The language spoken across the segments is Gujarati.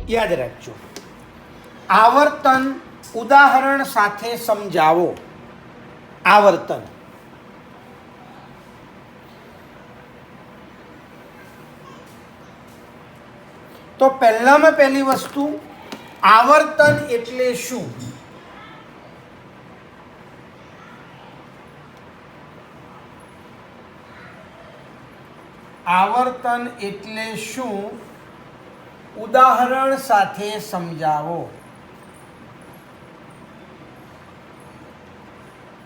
યાદ રાખજો. આવર્તન ઉદાહરણ સાથે સમજાવો. આવર્તન તો પહેલામાં પહેલી વસ્તુ, આવર્તન એટલે શું? આવર્તન એટલે શું? ઉદાહરણ સાથે સમજાવો.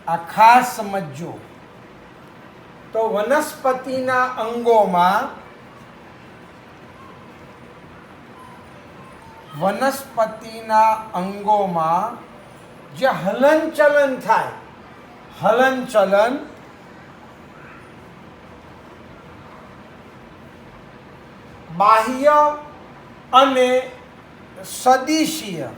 આ ખાસ સમજો. તો વનસ્પતિના અંગોમાં જે હલનચલન થાય, હલનચલન બાહ્ય અને સદિશીય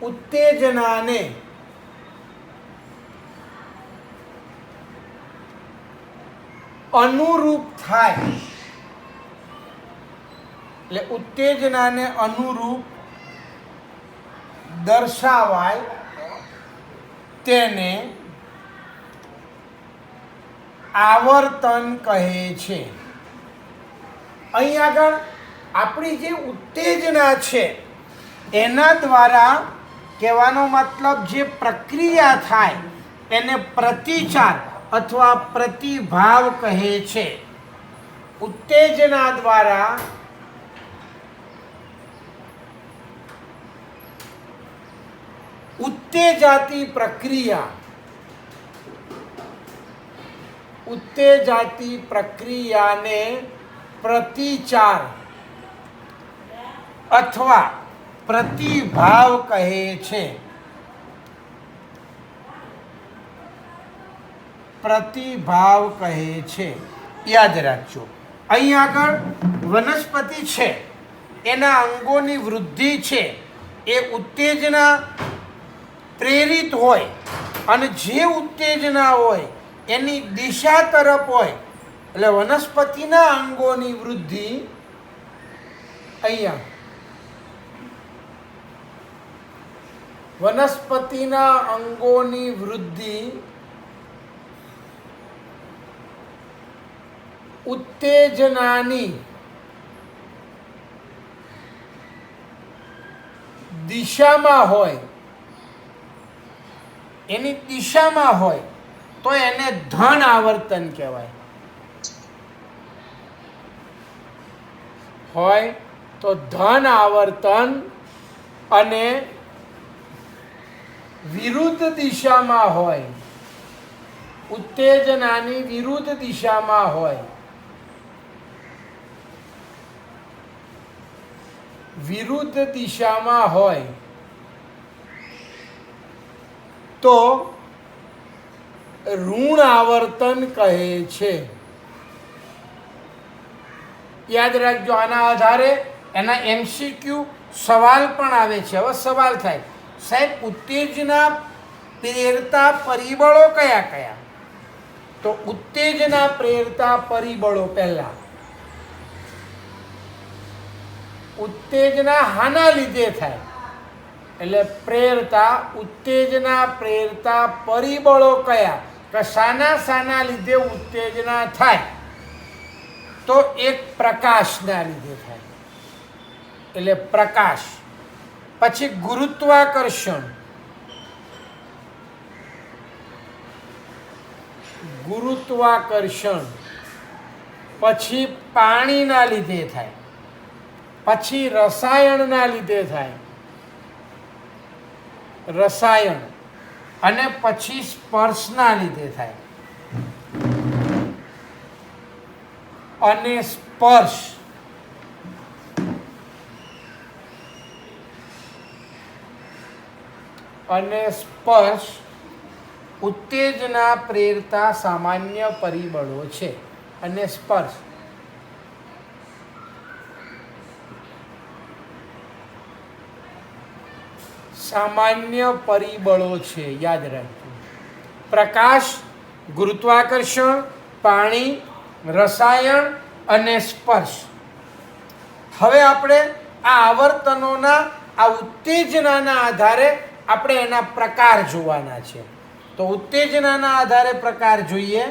ઉત્તેજનાને અનુરૂપ થાય, એટલે ઉત્તેજનાને અનુરૂપ દર્શાવાય તેને આવર્તન કહે છે. અહીં આગળ આપણી જે ઉત્તેજના છે એના દ્વારા કહેવાનો મતલબ જે પ્રક્રિયા થાય એને પ્રતિચાર અથવા પ્રતિભાવ કહે છે. ઉત્તેજના દ્વારા ઉત્તેજાતી પ્રક્રિયાને પ્રતિચાર અથવા પ્રતિભાવ કહે છે. પ્રતિભાવ કહે છે. યાદ રાખજો. અહીં આગળ વનસ્પતિ છે એના અંગોની વૃદ્ધિ છે એ ઉત્તેજના પ્રેરિત હોય અને જે ઉત્તેજના હોય એની દિશા તરફ હોય, એટલે વનસ્પતિના અંગોની વૃદ્ધિ અહીંયા વનસ્પતિના અંગોની વૃદ્ધિ ઉત્તેજનાની દિશામાં હોય, એની દિશામાં હોય તો એને ધન આવર્તન કહેવાય. હોય તો ધન આવર્તન, અને વિરુદ્ધ દિશામાં હોય, ઉત્તેજનાની વિરુદ્ધ દિશામાં હોય, વિરુદ્ધ દિશામાં હોય તો ઋણ આવર્તન કહે છે. યાદ રાખજો. આના આધારે એના MCQ સવાલ પણ આવે છે. હવે સવાલ થાય, સાહેબ ઉત્તેજના પ્રેરતા પરિબળો કયા કયા? તો ઉત્તેજના પ્રેરતા પરિબળો, પહેલા ઉત્તેજના હાના લીધે થાય, એટલે પ્રેરતા ઉત્તેજના પ્રેરતા પરિબળો કયા? કે શાના લીધે ઉત્તેજના થાય? તો એક પ્રકાશના લીધે થાય, એટલે પ્રકાશ. પછી ગુરુત્વાકર્ષણ, પછી પાણીના લીધે થાય, પછી રસાયણના લીધે થાય, રસાયણ, અને પછી સ્પર્શના લીધે થાય. અને સ્પર્શ ઉત્તેજના પ્રેરતા સામાન્ય પરિબળો છે. અને સ્પર્શ સામાન્ય પરિબળો છે. યાદ રાખજો. પ્રકાશ, ગુરુત્વાકર્ષણ, પાણી, રસાયણ અને સ્પર્શ. હવે આપણે આ આવર્તનોના આ ઉત્તેજનાના આધારે આપણે એના પ્રકાર જોવાના છે. તો ઉત્તેજનાના આધારે પ્રકાર જોઈએ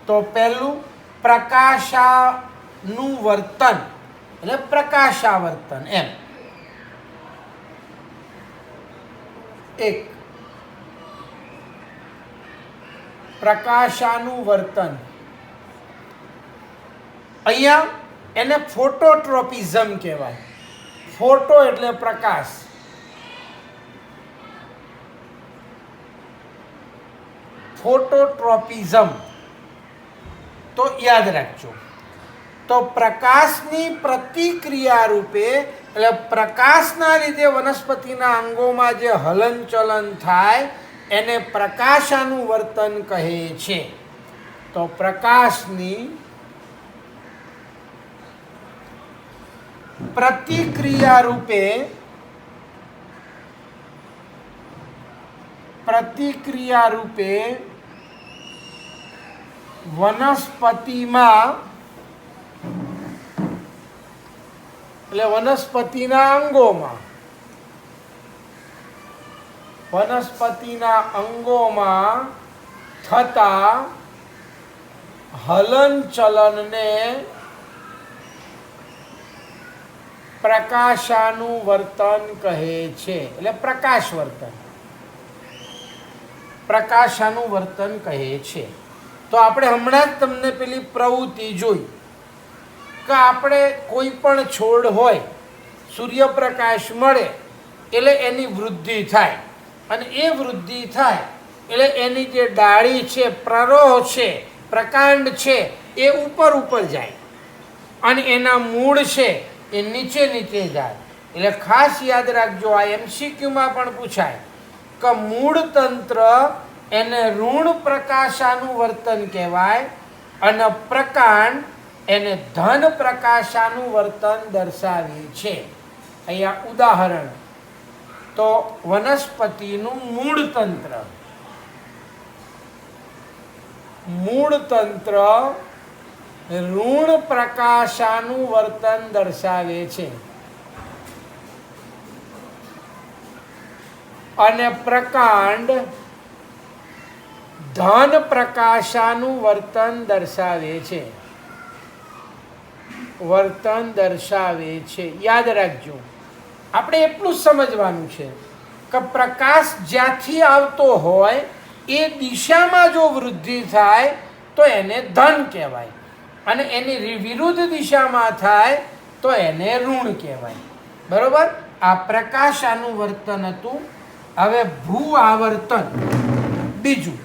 તો પહેલું પ્રકાશાનું વર્તન એટલે પ્રકાશાવર્તન. એમ એક પ્રકાશાનું વર્તન, અહીંયા એને ફોટોટ્રોપિઝમ કહેવાય. ફોટો એટલે પ્રકાશ, ફોટોટ્રોપિઝમ. તો યાદ રાખજો. તો પ્રકાશની પ્રતિક્રિયા રૂપે એટલે પ્રકાશના લીધે વનસ્પતિના અંગોમાં જે હલનચલન થાય એને પ્રકાશાનું વર્તન કહે છે. તો પ્રકાશની પ્રતિક્રિયા રૂપે વનસ્પતિમાં એટલે વનસ્પતિના અંગોમાં થતા હલનચલનને પ્રકાશાનું વર્તન કહે છે. એટલે પ્રકાશ વર્તન, પ્રકાશાનું વર્તન કહે છે. તો આપણે હમણાં જ તમને પેલી પ્રવૃત્તિ જોઈ કે આપણે કોઈ પણ છોડ હોય, સૂર્યપ્રકાશ મળે એટલે એની વૃદ્ધિ થાય, અને એ વૃદ્ધિ થાય એટલે એની જે ડાળી છે, પ્રરોહ છે, પ્રકાંડ છે એ ઉપર ઉપર જાય અને એના મૂળ છે એ નીચે નીચે જાય. એટલે ખાસ યાદ રાખજો, આ MCQમાં પણ પૂછાય કે મૂળ તંત્ર એને ઋણ પ્રકાશાનું વર્તન કહેવાય અને પ્રકાંડ એને ધન પ્રકાશાનું વર્તન દર્શાવે છે. અહીંયા ઉદાહરણ તો વનસ્પતિનું મૂળ તંત્ર ઋણ પ્રકાશાનું વર્તન દર્શાવે છે અને પ્રકાંડ ધન પ્રકાશાનું વર્તન દર્શાવે છે. યાદ રાખજો, આપણે એટલું જ સમજવાનું છે કે પ્રકાશ જ્યાંથી આવતો હોય એ દિશામાં જો વૃદ્ધિ થાય તો એને ધન કહેવાય, અને એની વિરુદ્ધ દિશામાં થાય તો એને ઋણ કહેવાય. બરોબર? આ પ્રકાશાનું વર્તન હતું. હવે ભૂ આવર્તન બીજું.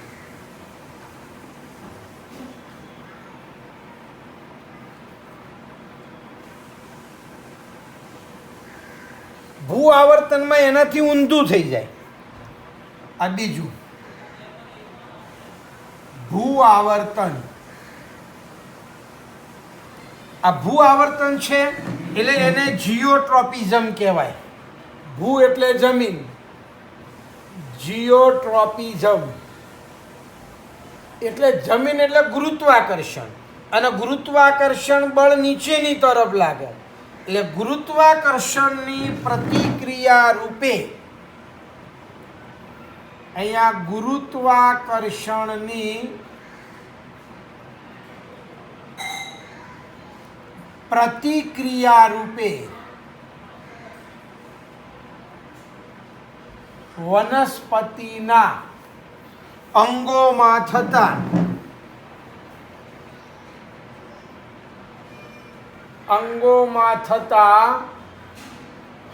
ભૂ આવર્તનમાં એનાથી ઊંધું થઈ જાય. આ બીજું ભૂ આવર્તન. આ ભૂ આવર્તન છે એટલે એને જીઓટ્રોપિઝમ કહેવાય. ભૂ એટલે જમીન, જીઓટ્રોપિઝમ એટલે જમીન એટલે ગુરુત્વાકર્ષણ, અને ગુરુત્વાકર્ષણ બળ નીચેની તરફ લાગે એટલે ગુરુત્વાકર્ષણની પ્રતિક્રિયા રૂપે અહીંયા ગુરુત્વાકર્ષણની પ્રતિક્રિયા રૂપે વનસ્પતિના અંગોમાં થતા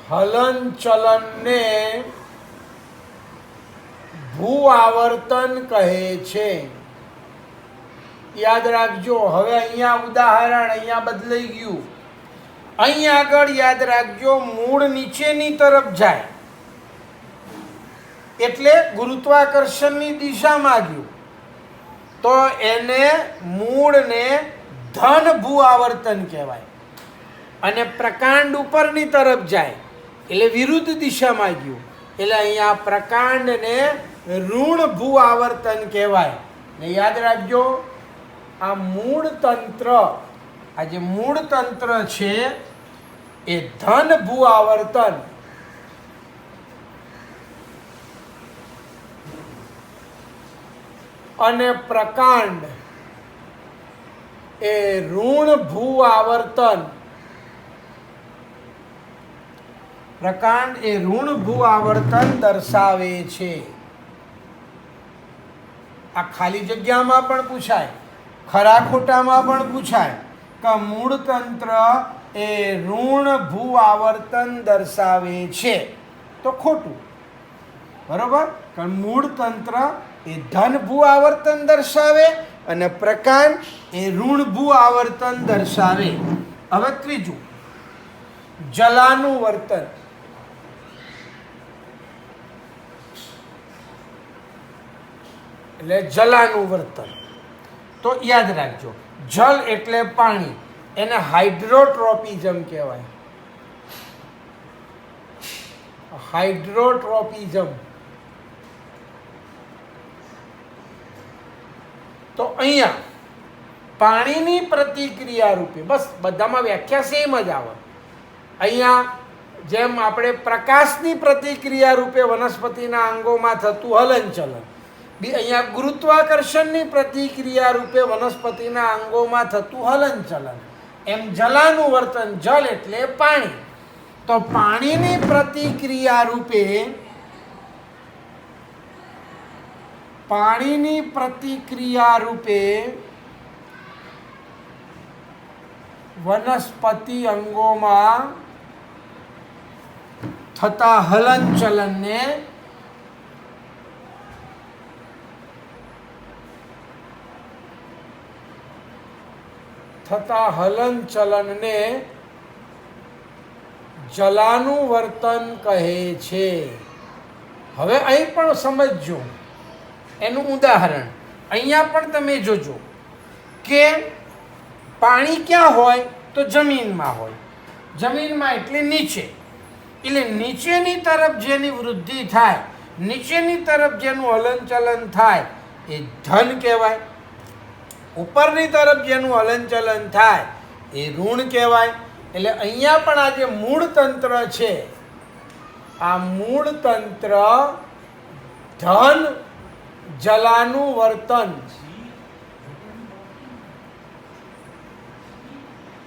હલનચલનને ભૂ આવર્તન કહે છે. યાદ રાખજો. હવે અહીંયા ઉદાહરણ અહીંયા બદલાઈ ગયું. અહીં આગળ યાદ રાખજો, મૂળ નીચેની તરફ જાય એટલે ગુરુત્વાકર્ષણની દિશામાં ગયું તો એને મૂળને ધન ભૂ આવર્તન કહેવાય, અને પ્રકાંડ ઉપરની તરફ જાય એટલે વિરુદ્ધ દિશામાં ગયું એટલે અહીંયા પ્રકાંડને ઋણ ભૂ આવર્તન કહેવાય. ને યાદ રાખજો, આ મૂળ તંત્ર, આ જે મૂળ તંત્ર છે એ ધન ભૂ આવર્તન અને પ્રકાંડ એ ઋણ ભૂ આવર્તન, પ્રકાંડ એ ઋણ ભૂ આવર્તન દર્શાવે છે. આ ખાલી જગ્યામાં પણ પૂછાય, ખરા ખોટામાં પણ પૂછાય કે મૂળ તંત્ર એ ઋણ ભૂ આવર્તન દર્શાવે છે, તો ખોટું. બરોબર? કારણ મૂળ તંત્ર એ ધન ભૂ આવર્તન દર્શાવે અને પ્રકાંડ એ ઋણ ભૂ આવર્તન દર્શાવે. હવે ત્રીજું, જલાનું વર્તન. એટલે જલાનું વર્તન તો યાદ રાખજો, જલ એટલે પાણી, એને હાઇડ્રોટ્રોપિઝમ કહેવાય. હાઇડ્રોટ્રોપિઝમ. તો અહીંયા પાણીની પ્રતિક્રિયા રૂપે, બસ બધામાં વ્યાખ્યા સેમ જ આવે. અહીંયા જેમ આપણે પ્રકાશની પ્રતિક્રિયા રૂપે વનસ્પતિના અંગોમાં થતું હલનચલન, અહીંયા ગુરુત્વાકર્ષણની પ્રતિક્રિયા રૂપે વનસ્પતિના અંગોમાં થતું હલનચલન, એમ જલાનું વર્તન, જલ એટલે પાણી, તો પાણીની પ્રતિક્રિયા રૂપે, પાણીની પ્રતિક્રિયા રૂપે વનસ્પતિ અંગોમાં થતા હલનચલનને જલાનું વર્તન કહે છે. હવે અહીં પણ સમજજો એનું ઉદાહરણ. અહીંયા પણ તમે જોજો કે પાણી ક્યાં હોય તો જમીનમાં હોય. જમીનમાં એટલે નીચે, એટલે નીચેની તરફ જેની વૃદ્ધિ થાય, નીચેની તરફ જેનું હલનચલન થાય એ ધન કહેવાય. ઉપરની તરફ જેનું હલનચલન થાય એ ઋણ કહેવાય. એટલે અહીંયા પણ આ જે મૂળ તંત્ર છે, આ મૂળ તંત્ર ધન જલાનું વર્તન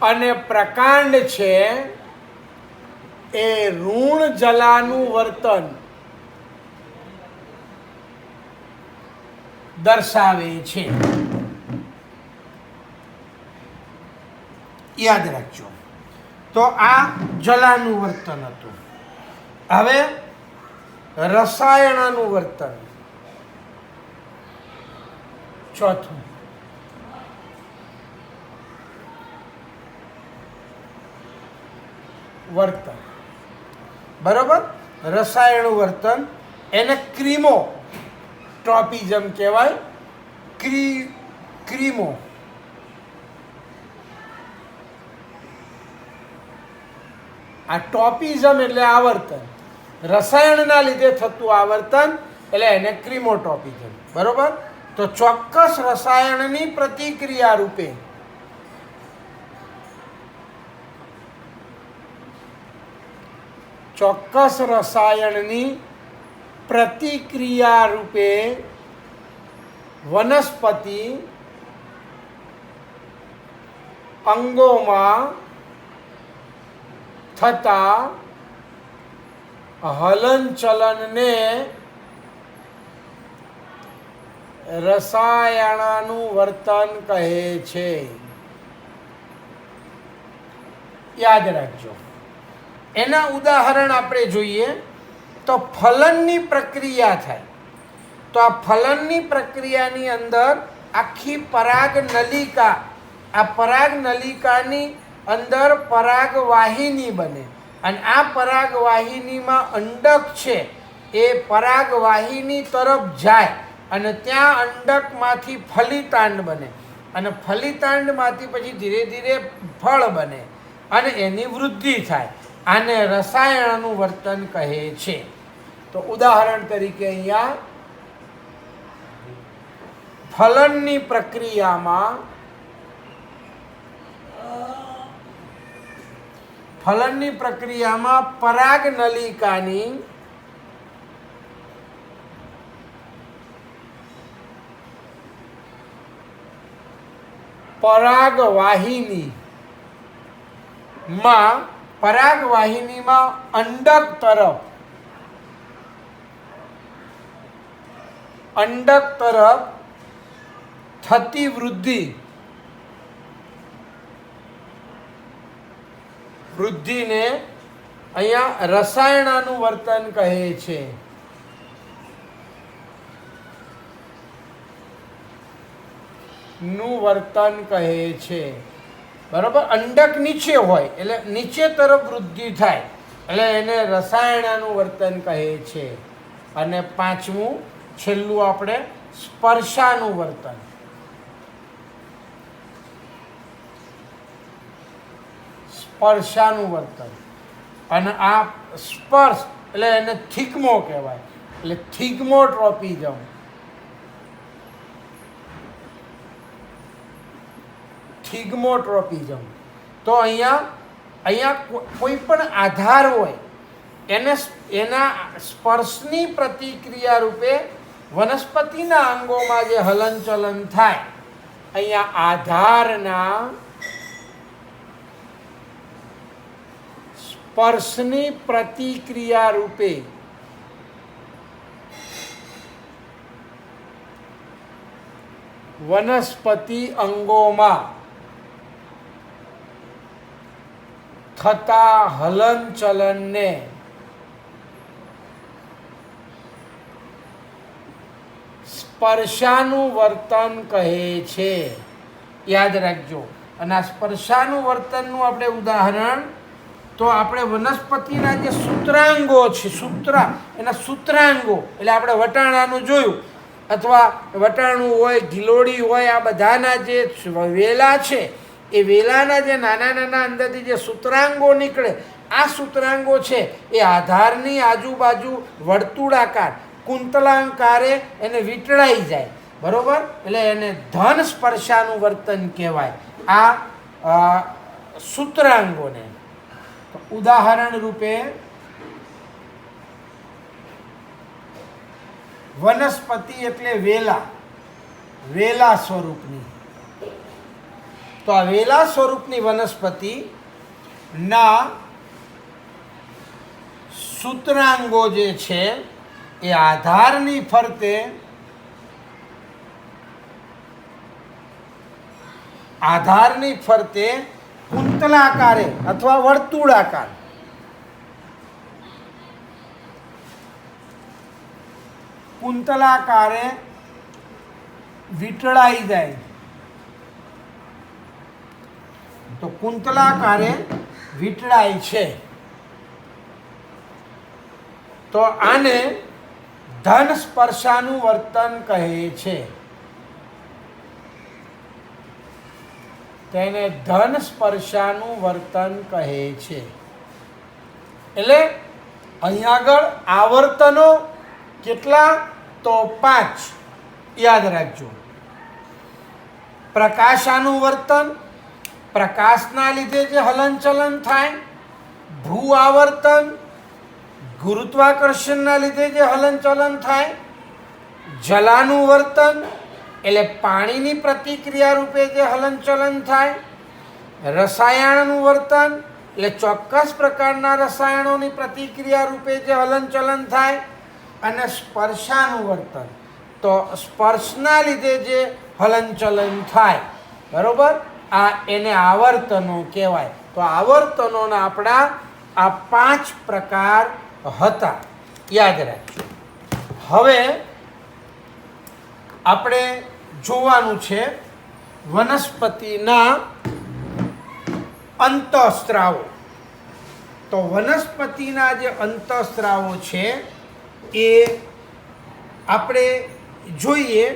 અને પ્રકાંડ છે એ ઋણ જલાનું વર્તન દર્શાવે છે. યાદ રાખજો. તો આ જલાનું વર્તન હતું. હવે રસાયણનું વર્તન, ચોથું. વર્તન, બરોબર? રસાયણનું વર્તન એને ક્રીમોટ્રોપિઝમ કહેવાય. ક્રીમો આ ટોપિઝમ એટલે આવર્તન, રસાયણના લીધે થતું આવર્તન, એટલે એને ક્રીમોટોપિઝમ. બરોબર? તો ચોક્કસ રસાયણની પ્રતિક્રિયા રૂપે વનસ્પતિ અંગોમાં થતા હલનચલનને રસાયણનું વર્તન કહે છે. યાદ રાખજો. એના ઉદાહરણ આપણે જોઈએ તો ફલનની પ્રક્રિયા થાય, તો આ ફલનની પ્રક્રિયાની અંદર આખી પરાગ નલિકા, આ પરાગ નલિકાની અંદર પરાગવાહિની બને અને આ પરાગવાહિનીમાં અંડક છે એ પરાગવાહિની તરફ જાય અને ત્યાં અંડકમાંથી ફલિતાંડ બને અને ફલિતાંડમાંથી પછી ધીરે ધીરે ફળ બને અને એની વૃદ્ધિ થાય. આને રસાયણનું વર્તન કહે છે. તો ઉદાહરણ તરીકે અહીંયા ફલનની પ્રક્રિયામાં પરાગનલિકાની પરાગવાહિનીમાં અંડક તરફ થતી વૃદ્ધિને અહીંયા રસાયણાનુવર્તન કહે છે. નુવર્તન કહે છે. બરાબર. અંડક નીચે હોય એટલે નીચે તરફ વૃદ્ધિ થાય એટલે એને રસાયણાનુવર્તન કહે છે. અને પાંચમું છેલ્લું આપણે સ્પર્શાનુવર્તન. અને આ સ્પર્શ એટલે એને થિગ્મો કહેવાય, એટલે થિગ્મોટ્રોપિઝમ. તો અહીંયા કોઈ પણ આધાર હોય એને એના સ્પર્શની પ્રતિક્રિયા રૂપે વનસ્પતિના અંગોમાં જે હલનચલન થાય, અહીંયા આધારના સ્પર્શની પ્રતિક્રિયા રૂપે વનસ્પતિ અંગોમાં થતા હલનચલનને સ્પર્શાનુવર્તન કહે છે. યાદ રાખજો. અને આ સ્પર્શાનુવર્તનનું આપણે ઉદાહરણ તો આપણે વનસ્પતિના જે સૂત્રાંગો છે, એના સૂત્રાંગો એટલે આપણે વટાણાનું જોયું, અથવા વટાણું હોય, ગિલોડી હોય, આ બધાના જે વેલા છે એ વેલાના જે નાના નાના અંદરથી જે સૂત્રાંગો નીકળે, આ સૂત્રાંગો છે એ આધારની આજુબાજુ વર્તુળાકાર કુંતલાકારે એને વીંટળાઈ જાય. બરોબર. એટલે એને ધન સ્પર્શાનુવર્તન કહેવાય આ સૂત્રાંગોને. ઉદાહરણ રૂપે વનસ્પતિ એટલે વેલા સ્વરૂપની. તો આ વેલા સ્વરૂપની વનસ્પતિ ના સૂત્રાંગો જે છે એ આધારની ફરતે કુંતલાકારે અથવા વર્તુળાકાર વીંટળાઈ જાય. તો કુંતલાકારે વીંટળાય છે. તો આને ધન સ્પર્શાનુવર્તન કહે છે. તેને ધન સ્પર્શાનુવર્તન કહે છે. એટલે અહીંયા આગળ આવર્તનો કેટલા? તો 5. યાદ રાખજો. પ્રકાશાનુવર્તન, પ્રકાશના લીધે જે હલનચલન થાય. ભૂ આવર્તન, ગુરુત્વાકર્ષણના લીધે જે હલનચલન થાય. જલાનુવર્તન એટલે પાણીની પ્રતિક્રિયા રૂપે જે હલનચલન થાય. રસાયણાનુવર્તન એટલે ચોક્કસ પ્રકારના રસાયણોની પ્રતિક્રિયા રૂપે જે હલનચલન થાય. અને સ્પર્શાનુવર્તન તો સ્પર્શના લીધે જે હલનચલન થાય. બરોબર. એને આવર્તનો કહેવાય. તો આવર્તનોના આપણા આ 5 પ્રકાર હતા. યાદ રાખજો. હવે આપણે જોવાનું છે વનસ્પતિના અંતઃસ્ત્રાવો. તો વનસ્પતિના જે અંતઃસ્ત્રાવો છે એ આપણે જોઈએ